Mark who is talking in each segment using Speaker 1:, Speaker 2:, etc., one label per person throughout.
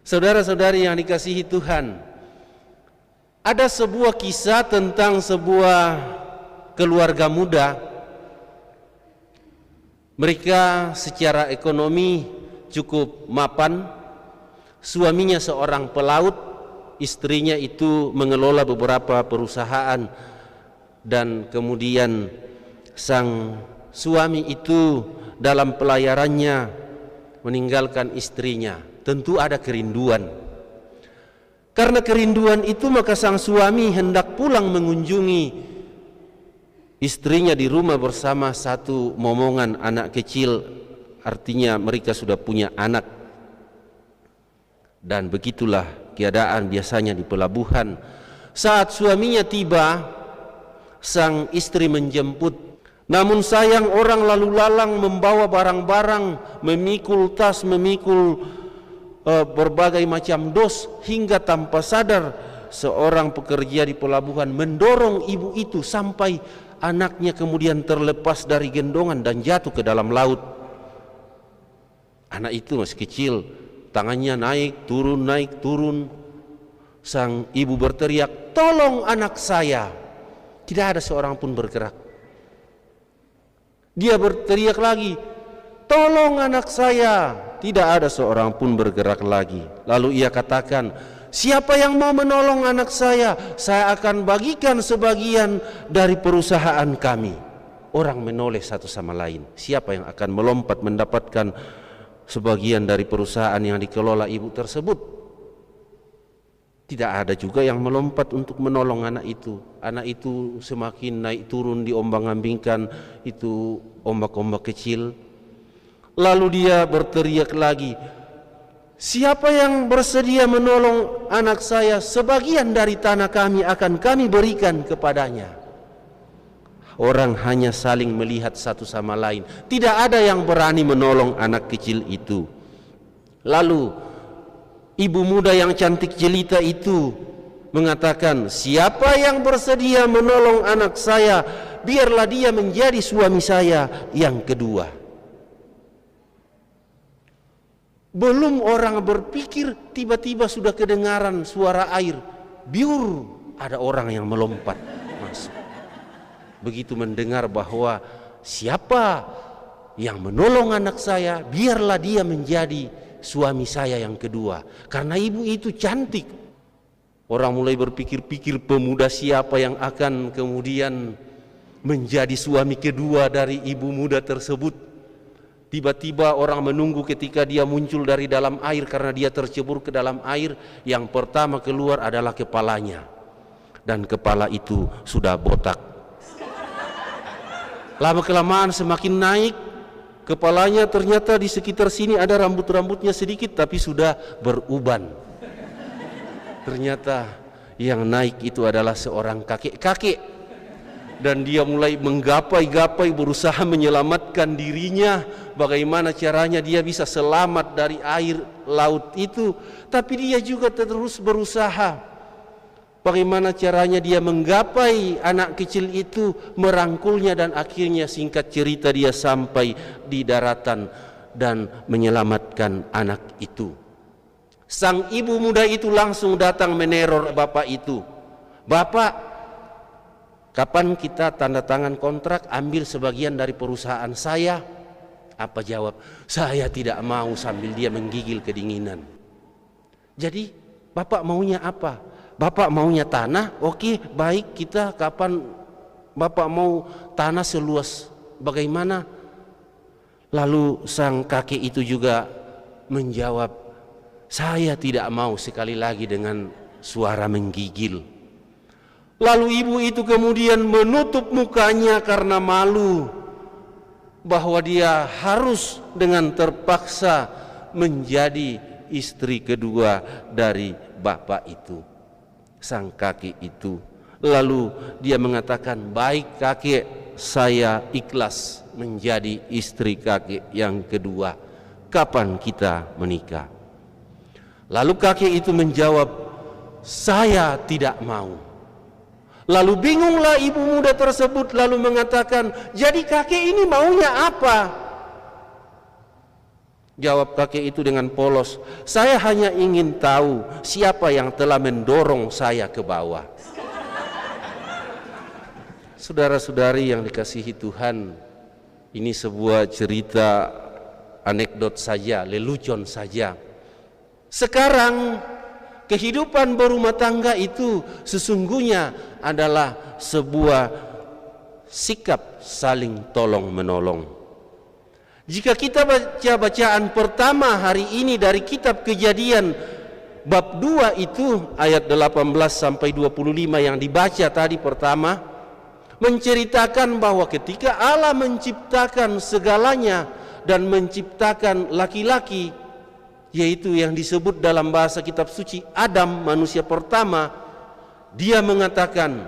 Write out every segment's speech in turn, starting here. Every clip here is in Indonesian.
Speaker 1: Saudara-saudari yang dikasihi Tuhan, ada sebuah kisah tentang sebuah keluarga muda. Mereka secara ekonomi cukup mapan. Suaminya seorang pelaut, istrinya itu mengelola beberapa perusahaan, dan kemudian sang suami itu dalam pelayarannya meninggalkan istrinya. Tentu ada kerinduan. Karena kerinduan itu maka sang suami hendak pulang mengunjungi istrinya di rumah bersama satu momongan anak kecil. Artinya mereka sudah punya anak. Dan begitulah keadaan biasanya di pelabuhan. Saat suaminya tiba, sang istri menjemput. Namun sayang orang lalu lalang membawa barang-barang, memikul tas, memikul berbagai macam dos, hingga tanpa sadar seorang pekerja di pelabuhan mendorong ibu itu sampai anaknya kemudian terlepas dari gendongan dan jatuh ke dalam laut. Anak itu masih kecil, tangannya naik turun. Sang ibu berteriak, "Tolong anak saya!" Tidak ada seorang pun bergerak. Dia berteriak lagi, "Tolong anak saya!" Tidak ada seorang pun bergerak lagi. Lalu ia katakan, "Siapa yang mau menolong anak saya? Saya akan bagikan sebagian dari perusahaan kami." Orang menoleh satu sama lain. Siapa yang akan melompat mendapatkan sebagian dari perusahaan yang dikelola ibu tersebut? Tidak ada juga yang melompat untuk menolong anak itu. Anak itu semakin naik turun, diombang-ambingkan itu ombak-ombak kecil. Lalu dia berteriak lagi, "Siapa yang bersedia menolong anak saya? Sebagian dari tanah kami akan kami berikan kepadanya." Orang hanya saling melihat satu sama lain. Tidak ada yang berani menolong anak kecil itu. Lalu ibu muda yang cantik jelita itu mengatakan, "Siapa yang bersedia menolong anak saya, biarlah dia menjadi suami saya yang kedua." Belum orang berpikir, tiba-tiba sudah kedengaran suara air. Biur, ada orang yang melompat masuk. Begitu mendengar bahwa siapa yang menolong anak saya, biarlah dia menjadi suami saya yang kedua. Karena ibu itu cantik. Orang mulai berpikir-pikir, pemuda siapa yang akan kemudian menjadi suami kedua dari ibu muda tersebut. Tiba-tiba orang menunggu ketika dia muncul dari dalam air, karena dia tercebur ke dalam air. Yang pertama keluar adalah kepalanya, dan kepala itu sudah botak. Lama-kelamaan semakin naik, kepalanya ternyata di sekitar sini ada rambut-rambutnya sedikit, tapi sudah beruban. Ternyata yang naik itu adalah seorang kakek-kakek, dan dia mulai menggapai-gapai berusaha menyelamatkan dirinya. Bagaimana caranya dia bisa selamat dari air laut itu. Tapi dia juga terus berusaha. Bagaimana caranya dia menggapai anak kecil itu, merangkulnya, dan akhirnya singkat cerita dia sampai di daratan dan menyelamatkan anak itu. Sang ibu muda itu langsung datang meneror bapak itu. "Bapak, kapan kita tanda tangan kontrak ambil sebagian dari perusahaan saya?" Apa jawab? "Saya tidak mau," sambil dia menggigil kedinginan. "Jadi bapak maunya apa? Bapak maunya tanah? Oke, baik, kita kapan bapak mau tanah seluas bagaimana?" Lalu sang kakek itu juga menjawab, "Saya tidak mau," sekali lagi dengan suara menggigil. Lalu ibu itu kemudian menutup mukanya karena malu bahwa dia harus dengan terpaksa menjadi istri kedua dari bapak itu, sang kakek itu. Lalu dia mengatakan, "Baik kakek, saya ikhlas menjadi istri kakek yang kedua. Kapan kita menikah?" Lalu kakek itu menjawab, "Saya tidak mau." Lalu bingunglah ibu muda tersebut, lalu mengatakan, "Jadi kakek ini maunya apa?" Jawab kakek itu dengan polos, "Saya hanya ingin tahu siapa yang telah mendorong saya ke bawah." Saudara-saudari yang dikasihi Tuhan, ini sebuah cerita anekdot saja, lelucon saja. Sekarang kehidupan berumah tangga itu sesungguhnya adalah sebuah sikap saling tolong menolong. Jika kita baca bacaan pertama hari ini dari kitab Kejadian bab 2 itu ayat 18 sampai 25 yang dibaca tadi pertama, menceritakan bahwa ketika Allah menciptakan segalanya dan menciptakan laki-laki, yaitu yang disebut dalam bahasa kitab suci Adam, manusia pertama, Dia mengatakan,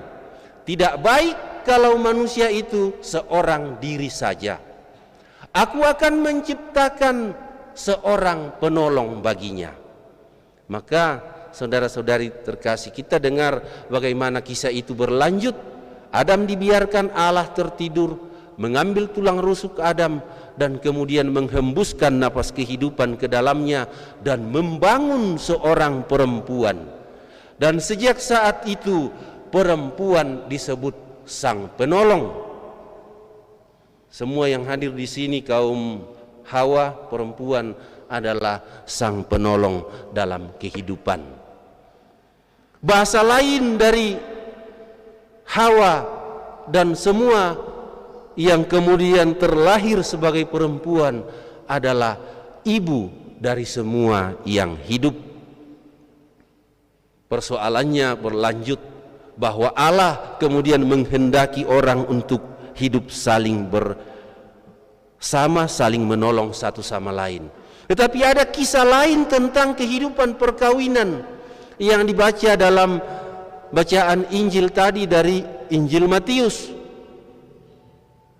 Speaker 1: "Tidak baik kalau manusia itu seorang diri saja. Aku akan menciptakan seorang penolong baginya." Maka saudara-saudari terkasih, kita dengar bagaimana kisah itu berlanjut. Adam dibiarkan Allah tertidur, mengambil tulang rusuk Adam dan kemudian menghembuskan napas kehidupan ke dalamnya dan membangun seorang perempuan. Dan sejak saat itu perempuan disebut sang penolong. Semua yang hadir di sini kaum Hawa, perempuan adalah sang penolong dalam kehidupan. Bahasa lain dari Hawa dan semua yang kemudian terlahir sebagai perempuan adalah ibu dari semua yang hidup. Persoalannya berlanjut bahwa Allah kemudian menghendaki orang untuk hidup saling bersama, saling menolong satu sama lain. Tetapi ada kisah lain tentang kehidupan perkawinan yang dibaca dalam bacaan Injil tadi dari Injil Matius,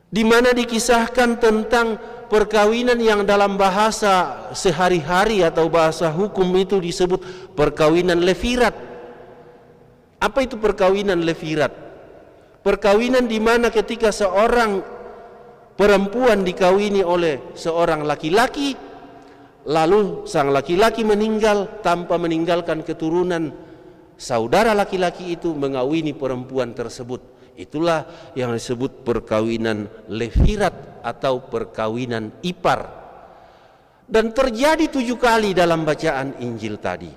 Speaker 1: di mana dikisahkan tentang perkawinan yang dalam bahasa sehari-hari atau bahasa hukum itu disebut perkawinan levirat. Apa itu perkawinan levirat? Perkawinan di mana ketika seorang perempuan dikawini oleh seorang laki-laki, lalu sang laki-laki meninggal tanpa meninggalkan keturunan, saudara laki-laki itu mengawini perempuan tersebut. Itulah yang disebut perkawinan levirat atau perkawinan ipar. Dan terjadi 7 kali dalam bacaan Injil tadi.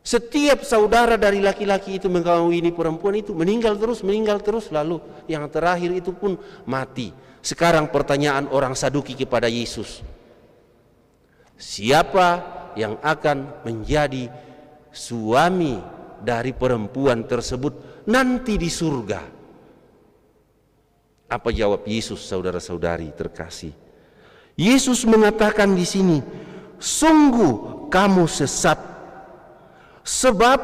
Speaker 1: Setiap saudara dari laki-laki itu mengawini perempuan itu meninggal terus, lalu yang terakhir itu pun mati. Sekarang pertanyaan orang Saduki kepada Yesus, siapa yang akan menjadi suami dari perempuan tersebut nanti di surga? Apa jawab Yesus, saudara-saudari terkasih? Yesus mengatakan di sini, "Sungguh kamu sesat, sebab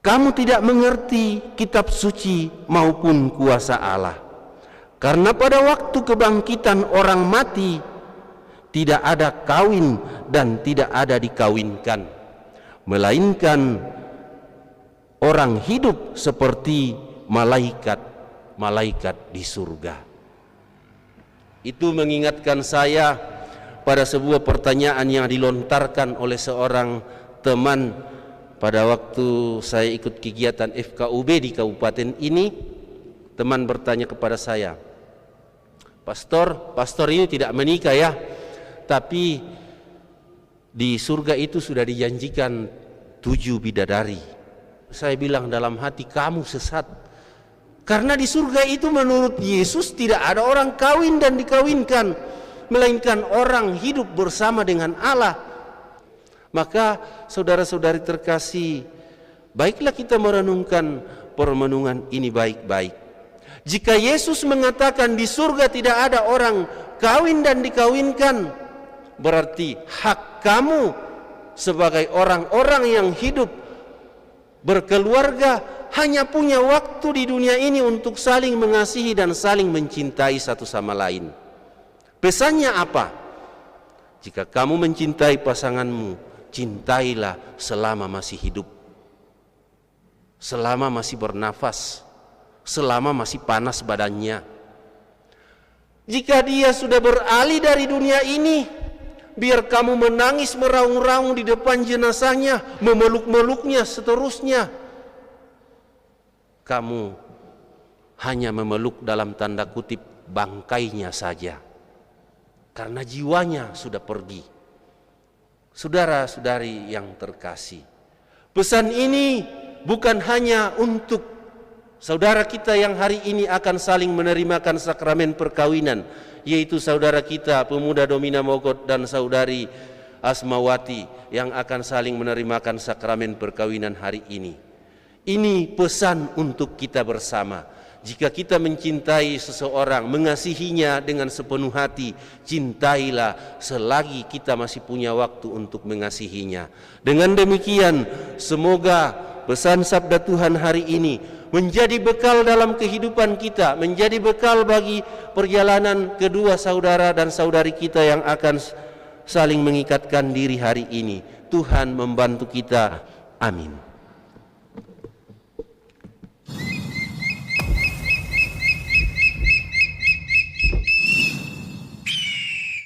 Speaker 1: kamu tidak mengerti kitab suci maupun kuasa Allah. Karena pada waktu kebangkitan orang mati tidak ada kawin dan tidak ada dikawinkan, melainkan orang hidup seperti malaikat-malaikat di surga." Itu mengingatkan saya pada sebuah pertanyaan yang dilontarkan oleh seorang teman pada waktu saya ikut kegiatan FKUB di kabupaten ini. Teman bertanya kepada saya, Pastor ini tidak menikah ya, tapi di surga itu sudah dijanjikan 7 bidadari. Saya bilang dalam hati, kamu sesat. Karena di surga itu menurut Yesus tidak ada orang kawin dan dikawinkan, melainkan orang hidup bersama dengan Allah. Maka saudara-saudari terkasih, baiklah kita merenungkan permenungan ini baik-baik. Jika Yesus mengatakan di surga tidak ada orang kawin dan dikawinkan, berarti hak kamu sebagai orang-orang yang hidup berkeluarga hanya punya waktu di dunia ini untuk saling mengasihi dan saling mencintai satu sama lain. Pesannya apa? Jika kamu mencintai pasanganmu, cintailah selama masih hidup, selama masih bernafas, selama masih panas badannya. Jika dia sudah beralih dari dunia ini, biar kamu menangis meraung-raung di depan jenazahnya, memeluk-meluknya seterusnya. Kamu hanya memeluk dalam tanda kutip bangkainya saja, karena jiwanya sudah pergi. Saudara-saudari yang terkasih, pesan ini bukan hanya untuk saudara kita yang hari ini akan saling menerimakan sakramen perkawinan, yaitu saudara kita pemuda Domina Mogot dan saudari Asmawati yang akan saling menerimakan sakramen perkawinan hari ini. Ini pesan untuk kita bersama. Jika kita mencintai seseorang, mengasihinya dengan sepenuh hati, cintailah selagi kita masih punya waktu untuk mengasihinya. Dengan demikian, semoga pesan sabda Tuhan hari ini menjadi bekal dalam kehidupan kita, menjadi bekal bagi perjalanan kedua saudara dan saudari kita yang akan saling mengikatkan diri hari ini. Tuhan membantu kita. Amin.